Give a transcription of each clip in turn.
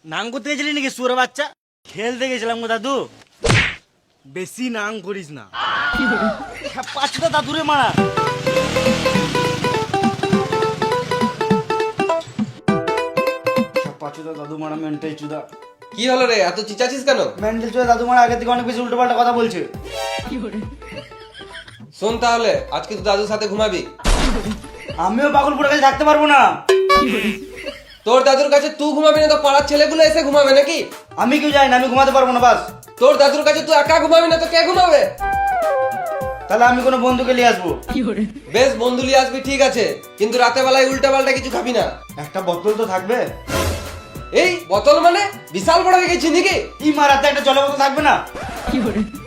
নাং করতে গেছিলি নাকি সুরে বাচ্চা? খেলতে গেছিলাম গো দাদু। বেশি নাং করিস না, পাচ্ছি তো দাদুরে মারা। পাচ্ছি তো দাদু মারা মেন্টাল চুদা। কি হলো রে, এত চিচাছিস কেন? মেন্টাল চুদা দাদু মারা আগে থেকে অনেক বেশি উল্টো পাল্টা কথা বলছে। শোন তাহলে, আজকে তুই দাদুর সাথে ঘুমাবি। আমিও পাগলপুরের কাছে থাকতে পারবো না। তোর দাদুর কাছে তুই ঘুমাবি না তো পাড়ার ছেলেগুলো এসে ঘুমাবে নাকি? আমি কেউ যাই না, আমি ঘুমাতে পারবো না বাস। তোর দাদুর কাছে তুই একা ঘুমাবি না তো কে ঘুমাবে? তাহলে আমি কোনো বন্ধুকে নিয়ে আসবো। বেশ, বন্ধু নিয়ে আসবি ঠিক আছে, কিন্তু রাতে বেলায় উল্টা পাল্টা কিছু খাবি না। একটা বোতল তো থাকবে। এই বোতল মানে বিশাল বড় হয়ে গেছি নাকি? কি মারাতে একটা জলের বোতল থাকবে না?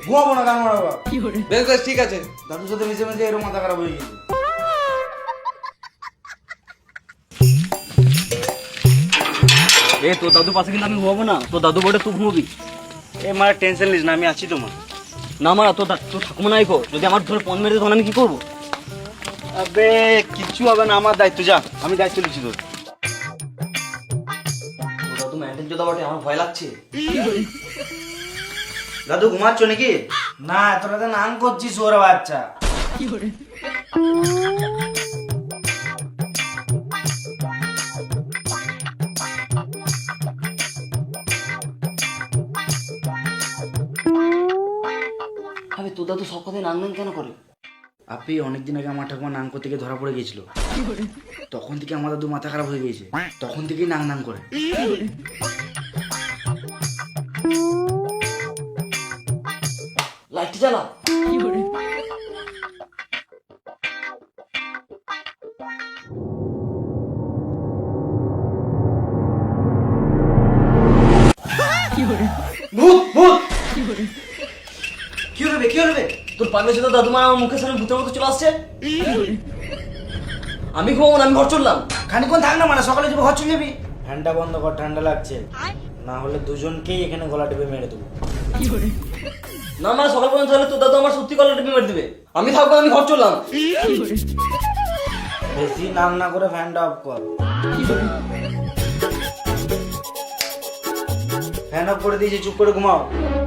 ঘুমাবো না গান মারাবো। বেশ বেশ ঠিক আছে। দাদুর সাথে মিশে মিশে এরকম মাথা খারাপ হয়ে গেছে। এ তোর দাদু পাশে কিন্তু আমি ঘুমাবো না, তোর দাদু বটে তুই ঘুমবি। এ মারা টেনশন নিস না, আমি আছি তো মা। না মারা তোর তোর ঠাকুমা নাই কো, যদি আমার ধরে পণ মেরে তখন আমি কি করবো? আবে কিচ্ছু হবে না, আমার দায়িত্ব, যা আমি দায়িত্ব নিচ্ছি তোর। তোর দাদু মেন্টাল চোদা বটে, আমার ভয় লাগছে। দাদু ঘুমাচ্ছ নাকি? না তোরা তো নাং করছিস ওরা বাচ্চা। আবে তোর দাদু সব কথায় নাং নাং কেন করে? আপনি অনেকদিন আগে আমার ঠাকুমা নাং করতে গিয়ে ধরা পড়ে গেছিল, তখন থেকে আমার দাদু মাথা খারাপ হয়ে গেছে, তখন থেকেই নাং নাং করে। লাইটটা জ্বালা। ভূত ভূত! কি হলো কি হলো? তোর পান মেশে তো দাদু মা আমার মুখের সামনে ভূতের মতো চলে আসছে। আমি ঘুমাবো না, আমি ঘর চললাম। খানিক্ষণ থাক না, মানে সকালে যাবো, ঘর চলে যাবি। ফ্যানটা বন্ধ কর, ঠান্ডা লাগছে, না হলে দুজনকেই এখানে গলা টিপে মেরে দেবো। না মানে সকাল পর্যন্ত হলে তোর দাদু আমার সত্যি কলার টিপে মেরে দেবে। আমি থাকবো, আমি ঘর চললাম। বেশি নাম না করে ফ্যানটা অফ কর। ফ্যান অফ করে দিয়েছি, চুপ করে ঘুমাও।